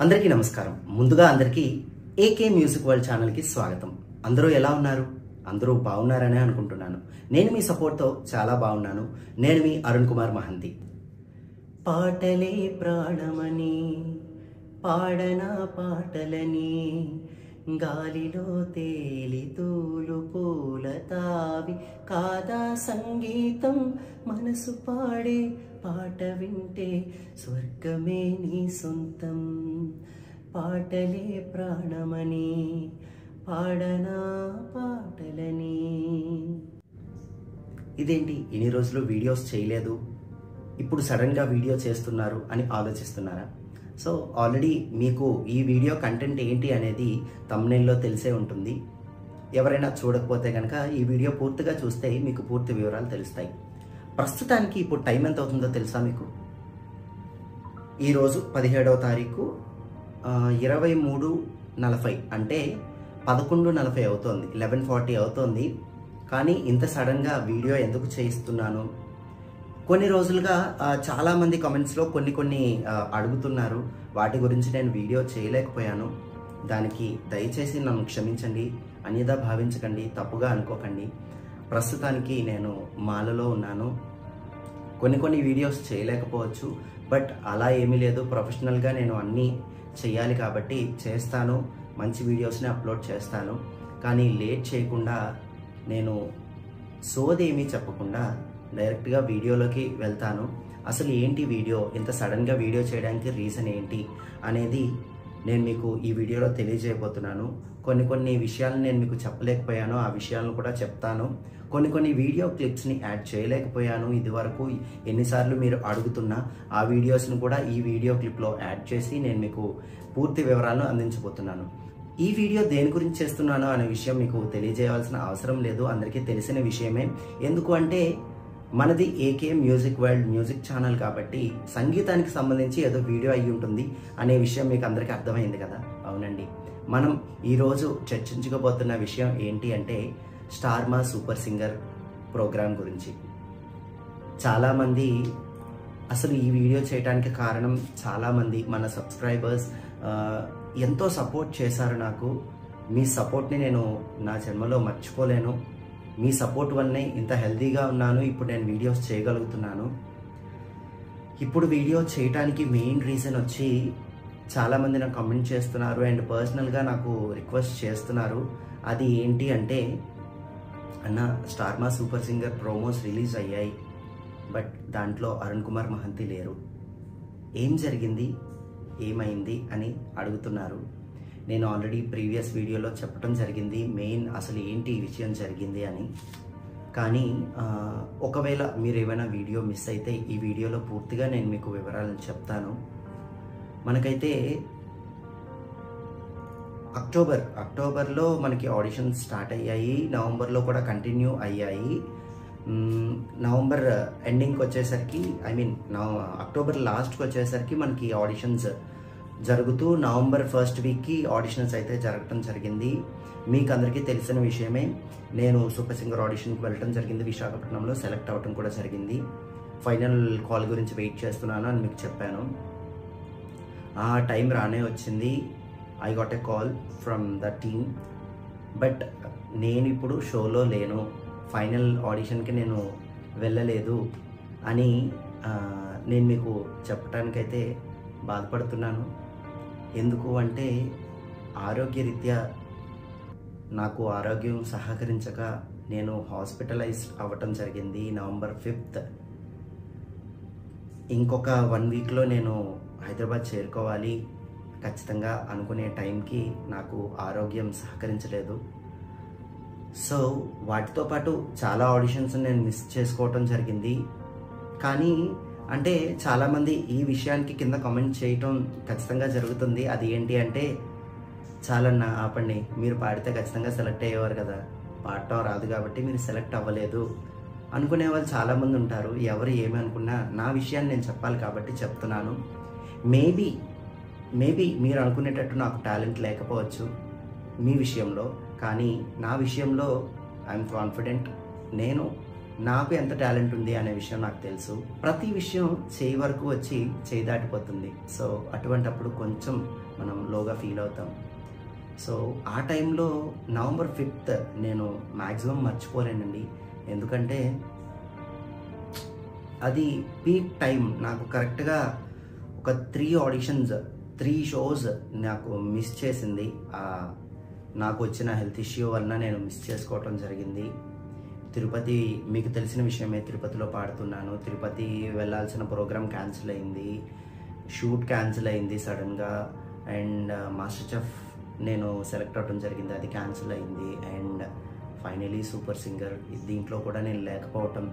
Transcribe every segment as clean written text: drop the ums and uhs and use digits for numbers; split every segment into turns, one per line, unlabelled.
అందరికీ నమస్కారం. ముందుగా అందరికీ ఏకే మ్యూజిక్ వరల్డ్ ఛానల్కి స్వాగతం. అందరూ ఎలా ఉన్నారు? అందరూ బాగున్నారనే అనుకుంటున్నాను. నేను మీ సపోర్ట్తో చాలా బాగున్నాను. నేను మీ అరుణ్ కుమార్ మహంతి. పాటలే ప్రాణమని పాడనా పాటలని గాలిలో తేలి తూలు పూల తావి కాదా సంగీతం మనసు పాడే పాట వింటే స్వర్గమే నీ సొంతం. పాటలే ప్రాణమని పాడనా పాటలని. ఇదేంటి ఇన్ని రోజులు వీడియోస్ చేయలేదు, ఇప్పుడు సడన్గా వీడియో చేస్తున్నారు అని ఆలోచిస్తున్నారా? సో ఆల్రెడీ మీకు ఈ వీడియో కంటెంట్ ఏంటి అనేది థంబ్నెయిల్లో తెలిసే ఉంటుంది. ఎవరైనా చూడకపోతే కనుక ఈ వీడియో పూర్తిగా చూస్తే మీకు పూర్తి వివరాలు తెలుస్తాయి. ప్రస్తుతానికి ఇప్పుడు టైం ఎంత అవుతుందో తెలుసా మీకు? ఈరోజు 17వ తారీఖు 23:40 అంటే 11:40 అవుతోంది, 11:40 అవుతోంది. కానీ ఇంత సడన్గా వీడియో ఎందుకు చేయిస్తున్నాను? కొన్ని రోజులుగా చాలామంది కామెంట్స్లో కొన్ని అడుగుతున్నారు. వాటి గురించి నేను వీడియో చేయలేకపోయాను. దానికి దయచేసి నన్ను క్షమించండి, అన్యదా భావించకండి, తప్పుగా అనుకోకండి. ప్రస్తుతానికి నేను మాలలో ఉన్నాను. కొన్ని వీడియోస్ చేయలేకపోవచ్చు, బట్ అలా ఏమీ లేదు. ప్రొఫెషనల్గా నేను అన్నీ చేయాలి కాబట్టి చేస్తాను. మంచి వీడియోస్ని అప్లోడ్ చేస్తాను. కానీ లేట్ చేయకుండా నేను సోదేమీ చెప్పకుండా డైరెక్ట్గా వీడియోలోకి వెళ్తాను. అసలు ఏంటి వీడియో, ఇంత సడన్గా వీడియో చేయడానికి రీజన్ ఏంటి అనేది నేను మీకు ఈ వీడియోలో తెలియజేయబోతున్నాను. కొన్ని విషయాలను నేను మీకు చెప్పలేకపోయాను, ఆ విషయాలను కూడా చెప్తాను. కొన్ని వీడియో క్లిప్స్ని యాడ్ చేయలేకపోయాను. ఇదివరకు ఎన్నిసార్లు మీరు అడుగుతున్నా ఆ వీడియోస్ని కూడా ఈ వీడియో క్లిప్లో యాడ్ చేసి నేను మీకు పూర్తి వివరాలను అందించబోతున్నాను. ఈ వీడియో దేని గురించి చేస్తున్నానో అనే విషయం మీకు తెలియజేయవలసిన అవసరం లేదు, అందరికీ తెలిసిన విషయమే. ఎందుకు అంటే మనది AK music world music channel కాబట్టి సంగీతానికి సంబంధించి ఏదో వీడియో అయ్యి ఉంటుంది అనే విషయం మీకు అందరికీ అర్థమైంది కదా? అవునండి. మనం ఈరోజు చర్చించుకోబోతున్న విషయం ఏంటి అంటే స్టార్ మా సూపర్ సింగర్ ప్రోగ్రాం గురించి. చాలామంది అసలు ఈ వీడియో చేయడానికి కారణం, చాలామంది మన సబ్స్క్రైబర్స్ ఎంతో సపోర్ట్ చేశారు నాకు. మీ సపోర్ట్ని నేను నా జన్మలో మర్చిపోలేను. మీ సపోర్ట్ వల్లనే ఇంత హెల్తీగా ఉన్నాను. ఇప్పుడు నేను వీడియోస్ చేయగలుగుతున్నాను. ఇప్పుడు వీడియో చేయడానికి మెయిన్ రీజన్ వచ్చి చాలామంది నాకు కమెంట్ చేస్తున్నారు అండ్ పర్సనల్గా నాకు రిక్వెస్ట్ చేస్తున్నారు. అది ఏంటి అంటే, అన్న స్టార్ మా సూపర్ సింగర్ ప్రోమోస్ రిలీజ్ అయ్యాయి, బట్ దాంట్లో అరుణ్ కుమార్ మహంతి లేరు. ఏం జరిగింది, ఏమైంది అని అడుగుతున్నారు. నేను ఆల్రెడీ ప్రీవియస్ వీడియోలో చెప్పడం జరిగింది మెయిన్ అసలు ఏంటి ఈ విషయం జరిగింది అని. కానీ ఒకవేళ మీరు ఏమైనా వీడియో మిస్ అయితే ఈ వీడియోలో పూర్తిగా నేను మీకు వివరాలను చెప్తాను. మనకైతే అక్టోబర్లో మనకి ఆడిషన్స్ స్టార్ట్ అయ్యాయి. నవంబర్లో కూడా కంటిన్యూ అయ్యాయి. నవంబర్ ఎండింగ్కి వచ్చేసరికి అక్టోబర్ లాస్ట్కి వచ్చేసరికి మనకి ఆడిషన్స్ జరుగుతూ నవంబర్ ఫస్ట్ వీక్కి ఆడిషన్స్ అయితే జరగటం జరిగింది. మీకు అందరికీ తెలిసిన విషయమే. నేను సూపర్ సింగర్ ఆడిషన్కి వెళ్ళటం జరిగింది. విశాఖపట్నంలో సెలెక్ట్ అవ్వటం కూడా జరిగింది. ఫైనల్ కాల్ గురించి వెయిట్ చేస్తున్నాను అని మీకు చెప్పాను. ఆ టైం రానే వచ్చింది. I got a call from the team. But నేను ఇప్పుడు షోలో లేను, ఫైనల్ ఆడిషన్కి నేను వెళ్ళలేదు అని నేను మీకు చెప్పడానికైతే బాధపడుతున్నాను. ఎందుకు అంటే ఆరోగ్యరీత్యా నాకు ఆరోగ్యం సహకరించక నేను హాస్పిటలైజ్ అవ్వటం జరిగింది నవంబర్ 5th. ఇంకొక 1 వీక్లో నేను హైదరాబాద్ చేరుకోవాలి. ఖచ్చితంగా అనుకునే టైంకి నాకు ఆరోగ్యం సహకరించలేదు. సో వాటితో పాటు చాలా ఆడిషన్స్ నేను మిస్ చేసుకోవటం జరిగింది. కానీ అంటే చాలామంది ఈ విషయానికి కింద కామెంట్ చేయటం ఖచ్చితంగా జరుగుతుంది. అది ఏంటి అంటే, చాలన్నా ఆపండి, మీరు పాడితే ఖచ్చితంగా సెలెక్ట్ అయ్యేవారు కదా, పాడటం రాదు కాబట్టి మీరు సెలెక్ట్ అవ్వలేదు అనుకునే వాళ్ళు చాలామంది ఉంటారు. ఎవరు ఏమి అనుకున్నా నా విషయాన్ని నేను చెప్పాలి కాబట్టి చెప్తున్నాను. మేబీ మీరు అనుకునేటట్టు నాకు టాలెంట్ లేకపోవచ్చు మీ విషయంలో, కానీ నా విషయంలో ఐఎమ్ కాన్ఫిడెంట్. నేను నాకు ఎంత టాలెంట్ ఉంది అనే విషయం నాకు తెలుసు. ప్రతి విషయం చేయి వరకు వచ్చి చేయి దాటిపోతుంది. సో అటువంటప్పుడు కొంచెం మనం లోగా ఫీల్ అవుతాం. సో ఆ టైంలో నవంబర్ 5th నేను మ్యాక్సిమం మర్చిపోలేనండి. ఎందుకంటే అది పీక్ టైం. నాకు కరెక్ట్గా ఒక 3 ఆడిషన్స్ 3 షోస్ నాకు మిస్ చేసింది. నాకు వచ్చిన హెల్త్ ఇష్యూ వలన నేను మిస్ చేసుకోవటం జరిగింది. తిరుపతి మీకు తెలిసిన విషయమే, తిరుపతిలో పాడుతున్నాను. తిరుపతి వెళ్ళాల్సిన ప్రోగ్రామ్ క్యాన్సిల్ అయింది, షూట్ క్యాన్సిల్ అయింది సడన్గా. అండ్ మాస్టర్ చెఫ్ నేను సెలెక్ట్ అవ్వడం జరిగింది, అది క్యాన్సిల్ అయింది. అండ్ ఫైనలీ సూపర్ సింగర్ దీంట్లో కూడా నేను లేకపోవటం,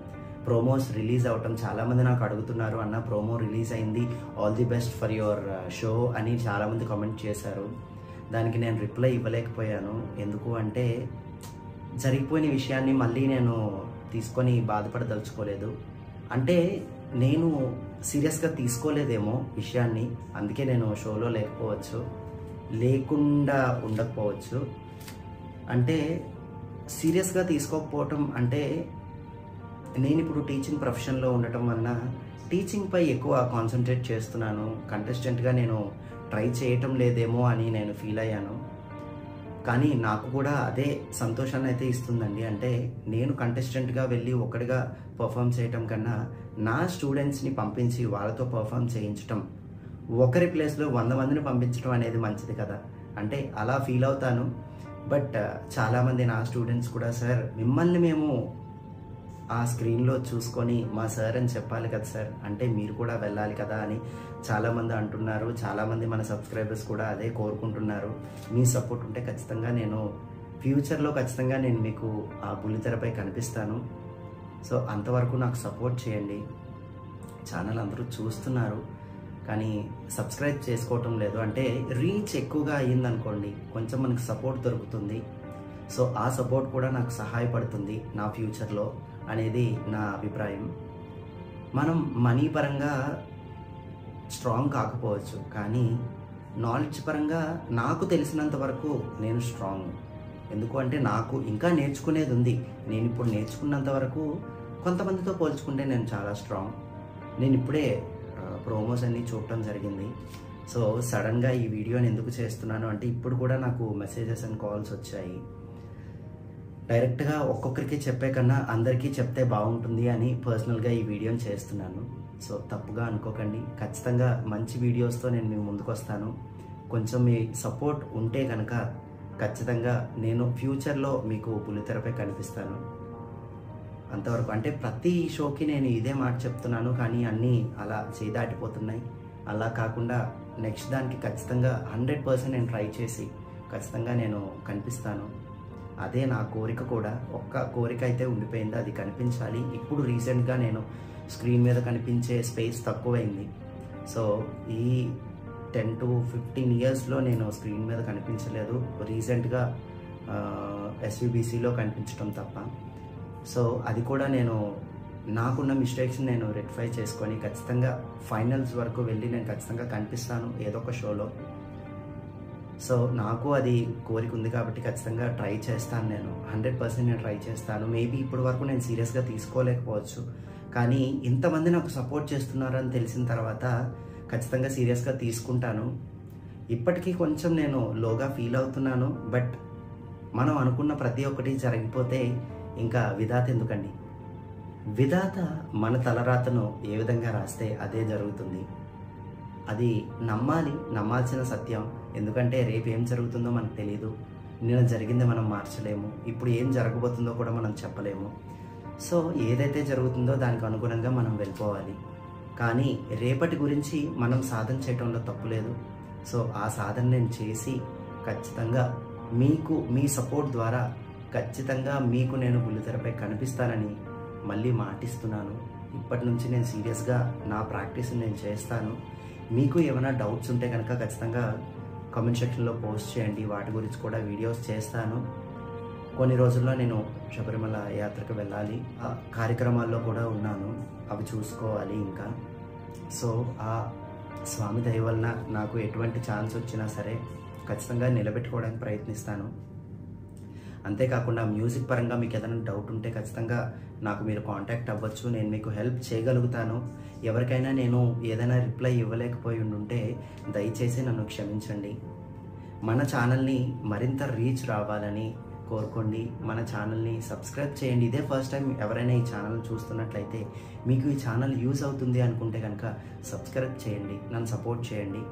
ప్రోమోస్ రిలీజ్ అవ్వటం. చాలామంది నాకు అడుగుతున్నారు, అన్న ప్రోమో రిలీజ్ అయింది, all the best for your show అని చాలామంది కామెంట్ చేశారు. దానికి నేను రిప్లై ఇవ్వలేకపోయాను. ఎందుకు అంటే జరిగిపోయిన విషయాన్ని మళ్ళీ నేను తీసుకొని బాధపడదలుచుకోలేదు. అంటే నేను సీరియస్గా తీసుకోలేదేమో విషయాన్ని, అందుకే నేను షోలో లేకుండా ఉండకపోవచ్చు. అంటే సీరియస్గా తీసుకోకపోవటం అంటే నేను ఇప్పుడు టీచింగ్ ప్రొఫెషన్లో ఉండటం వలన టీచింగ్పై ఎక్కువ కాన్సన్ట్రేట్ చేస్తున్నాను. కంటెస్టెంట్గా నేను ట్రై చేయటం లేదేమో అని నేను ఫీల్ అయ్యాను. కానీ నాకు కూడా అదే సంతోషాన్ని అయితే ఇస్తుందండి. అంటే నేను కంటెస్టెంట్గా వెళ్ళి ఒక్కడిగా పర్ఫామ్ చేయటం కన్నా నా స్టూడెంట్స్ని పంపించి వాళ్ళతో పర్ఫామ్ చేయించటం, ఒకరి ప్లేస్లో 100 మందిని పంపించడం అనేది మంచిది కదా. అంటే అలా ఫీల్ అవుతాను. బట్ చాలామంది నా స్టూడెంట్స్ కూడా, సార్ మిమ్మల్ని మేము ఆ స్క్రీన్లో చూసుకొని మా సార్ అని చెప్పాలి కదా సార్, అంటే మీరు కూడా వెళ్ళాలి కదా అని చాలామంది అంటున్నారు. చాలామంది మన సబ్స్క్రైబర్స్ కూడా అదే కోరుకుంటున్నారు. మీ సపోర్ట్ ఉంటే ఖచ్చితంగా నేను ఫ్యూచర్లో నేను మీకు ఆ బుల్లితెరపై కనిపిస్తాను. సో అంతవరకు నాకు సపోర్ట్ చేయండి. ఛానల్ అందరూ చూస్తున్నారు కానీ సబ్స్క్రైబ్ చేసుకోవటం లేదు. అంటే రీచ్ ఎక్కువగా అయ్యిందనుకోండి, కొంచెం మనకు సపోర్ట్ దొరుకుతుంది. సో ఆ సపోర్ట్ కూడా నాకు సహాయపడుతుంది నా ఫ్యూచర్లో అనేది నా అభిప్రాయం. మనం మనీ పరంగా స్ట్రాంగ్ కాకపోవచ్చు, కానీ నాలెడ్జ్ పరంగా నాకు తెలిసినంత వరకు నేను స్ట్రాంగ్. ఎందుకు అంటే నాకు ఇంకా నేర్చుకునేది ఉంది. నేను ఇప్పుడు నేర్చుకున్నంత వరకు కొంతమందితో పోల్చుకుంటే నేను చాలా స్ట్రాంగ్. నేను ఇప్పుడే ప్రోమోస్ అన్నీ చూడటం జరిగింది. సో సడన్గా ఈ వీడియోని ఎందుకు చేస్తున్నాను అంటే, ఇప్పుడు కూడా నాకు మెసేజెస్ అండ్ కాల్స్ వచ్చాయి. డైరెక్ట్గా ఒక్కొక్కరికి చెప్పే కన్నా అందరికీ చెప్తే బాగుంటుంది అని పర్సనల్గా ఈ వీడియోని చేస్తున్నాను. సో తప్పుగా అనుకోకండి. ఖచ్చితంగా మంచి వీడియోస్తో నేను మీ ముందుకు వస్తాను. కొంచెం మీ సపోర్ట్ ఉంటే కనుక ఖచ్చితంగా నేను ఫ్యూచర్లో మీకు బుల్లితెరపై కనిపిస్తాను. అంతవరకు అంటే ప్రతి షోకి నేను ఇదే మాట చెప్తున్నాను, కానీ అన్నీ అలా చేదాటిపోతున్నాయి. అలా కాకుండా నెక్స్ట్ దానికి ఖచ్చితంగా 100% నేను ట్రై చేసి ఖచ్చితంగా నేను కనిపిస్తాను. అదే నా కోరిక కూడా. ఒక్క కోరిక అయితే ఉండిపోయింది, అది కనిపించాలి. ఇప్పుడు రీసెంట్గా నేను స్క్రీన్ మీద కనిపించే స్పేస్ తక్కువైంది. సో ఈ 10 to 15 ఇయర్స్లో నేను స్క్రీన్ మీద కనిపించలేదు. రీసెంట్గా SVBCలో కనిపించడం తప్ప. సో అది కూడా నేను నాకున్న మిస్టేక్స్ నేను రెక్టిఫై చేసుకొని ఖచ్చితంగా ఫైనల్స్ వరకు వెళ్ళి నేను ఖచ్చితంగా కనిపిస్తాను ఏదో ఒక షోలో. సో నాకు అది కోరిక ఉంది కాబట్టి ఖచ్చితంగా ట్రై చేస్తాను. నేను 100% నేను ట్రై చేస్తాను. మేబీ ఇప్పటి వరకు నేను సీరియస్గా తీసుకోలేకపోవచ్చు, కానీ ఇంతమంది నాకు సపోర్ట్ చేస్తున్నారని తెలిసిన తర్వాత ఖచ్చితంగా సీరియస్గా తీసుకుంటాను. ఇప్పటికీ కొంచెం నేను లోగా ఫీల్ అవుతున్నాను. బట్ మనం అనుకున్న ప్రతి ఒక్కటి జరిగిపోతే ఇంకా విధాత ఎందుకండి. విధాత మన తలరాతను ఏ విధంగా రాస్తే అదే జరుగుతుంది. అది నమ్మాల్సిన సత్యం. ఎందుకంటే రేపు ఏం జరుగుతుందో మనకు తెలియదు. నిన్న జరిగింది మనం మార్చలేము, ఇప్పుడు ఏం జరగబోతుందో కూడా మనం చెప్పలేము. సో ఏదైతే జరుగుతుందో దానికి అనుగుణంగా మనం వెళ్ళిపోవాలి. కానీ రేపటి గురించి మనం సాధన చేయటంలో తప్పులేదు. సో ఆ సాధన నేను చేసి ఖచ్చితంగా మీకు మీ సపోర్ట్ ద్వారా ఖచ్చితంగా మీకు నేను బుల్లితెరపై కనిపిస్తానని మళ్ళీ మాటిస్తున్నాను. ఇప్పటి నుంచి నేను సీరియస్గా నా ప్రాక్టీస్ నేను చేస్తాను. మీకు ఏమైనా డౌట్స్ ఉంటే కనుక ఖచ్చితంగా కామెంట్ సెక్షన్లో పోస్ట్ చేయండి. వాటి గురించి కూడా వీడియోస్ చేస్తాను. కొన్ని రోజుల్లో నేను శబరిమల యాత్రకు వెళ్ళాలి. ఆ కార్యక్రమాల్లో కూడా ఉన్నాను, అవి చూసుకోవాలి ఇంకా. సో ఆ స్వామి దయ వలన నాకు ఎటువంటి ఛాన్స్ వచ్చినా సరే ఖచ్చితంగా నిలబెట్టుకోవడానికి ప్రయత్నిస్తాను. అంతేకాకుండా మ్యూజిక్ పరంగా మీకు ఏదైనా డౌట్ ఉంటే ఖచ్చితంగా నాకు మీరు కాంటాక్ట్ అవ్వచ్చు. నేను మీకు హెల్ప్ చేయగలుగుతాను. ఎవరికైనా నేను ఏదైనా రిప్లై ఇవ్వలేకపోయి ఉంటే దయచేసి నన్ను క్షమించండి. మన ఛానల్ని మరింత రీచ్ రావాలని కోరుకోండి. మన ఛానల్ని సబ్స్క్రైబ్ చేయండి. ఇదే ఫస్ట్ టైం ఎవరైనా ఈ ఛానల్ చూస్తున్నట్లయితే మీకు ఈ ఛానల్ యూజ్ అవుతుంది అనుకుంటే కనుక సబ్స్క్రైబ్ చేయండి, నన్ను సపోర్ట్ చేయండి.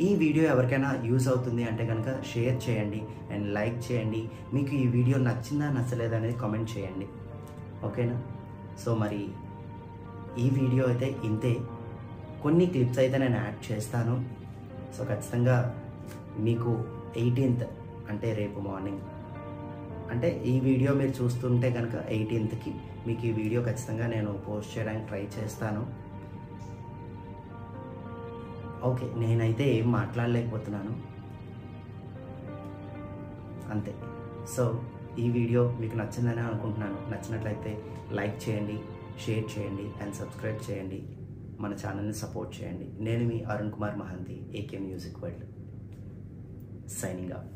ఈ వీడియో ఎవరికైనా యూజ్ అవుతుంది అంటే కనుక షేర్ చేయండి అండ్ లైక్ చేయండి. మీకు ఈ వీడియో నచ్చిందా నచ్చలేదా అనేది కామెంట్ చేయండి. ఓకేనా? సో మరి ఈ వీడియో అయితే ఇంతే. కొన్ని క్లిప్స్ అయితే నేను యాడ్ చేస్తాను. సో ఖచ్చితంగా మీకు 18th అంటే రేపు మార్నింగ్, అంటే ఈ వీడియో మీరు చూస్తుంటే కనుక 18th మీకు ఈ వీడియో ఖచ్చితంగా నేను పోస్ట్ చేయడానికి ట్రై చేస్తాను. ఓకే, నేనైతే ఏం మాట్లాడలేకపోతున్నాను అంతే. సో ఈ వీడియో మీకు నచ్చిందని అనుకుంటున్నాను. నచ్చినట్లయితే లైక్ చేయండి, షేర్ చేయండి అండ్ సబ్స్క్రైబ్ చేయండి. మన ఛానల్ని సపోర్ట్ చేయండి. నేను మీ Arun Kumar Mahanti, AK music world, signing of.